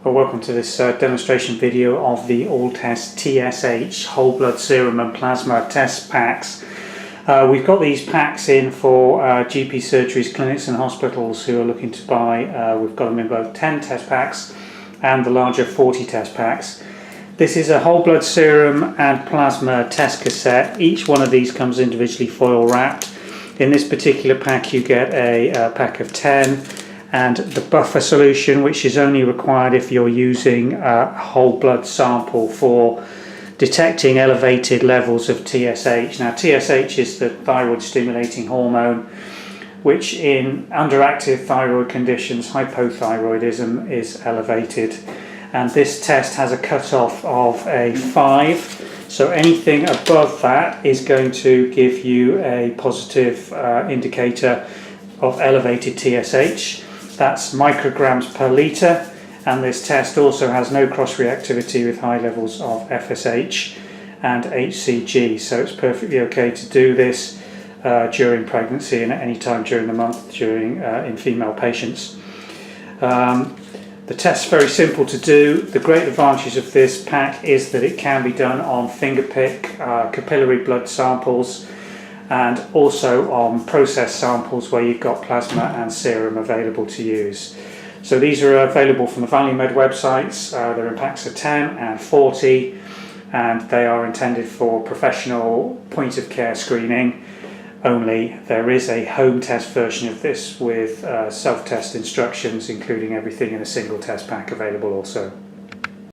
Well, welcome to this demonstration video of the all-test TSH whole blood serum and plasma test packs. We've got these packs in for GP surgeries, clinics and hospitals who are looking to buy. We've got them in both 10 test packs and the larger 40 test packs. This is a whole blood serum and plasma test cassette. Each one of these comes individually foil wrapped. In this particular pack you get a pack of 10. And the buffer solution, which is only required if you're using a whole blood sample for detecting elevated levels of TSH. Now, TSH is the thyroid stimulating hormone, which in underactive thyroid conditions, hypothyroidism, is elevated. And this test has a cutoff of a 5. So anything above that is going to give you a positive indicator of elevated TSH. That's micrograms per litre, and this test also has no cross-reactivity with high levels of FSH and HCG, so it's perfectly okay to do this during pregnancy and at any time during the month in female patients. The test's very simple to do. The great advantage of this pack is that it can be done on finger pick, capillary blood samples, and also on processed samples where you've got plasma and serum available to use. So these are available from the ValueMed websites. They're in packs of 10 and 40, and they are intended for professional point of care screening only. There is a home test version of this with self-test instructions, including everything in a single test pack available also.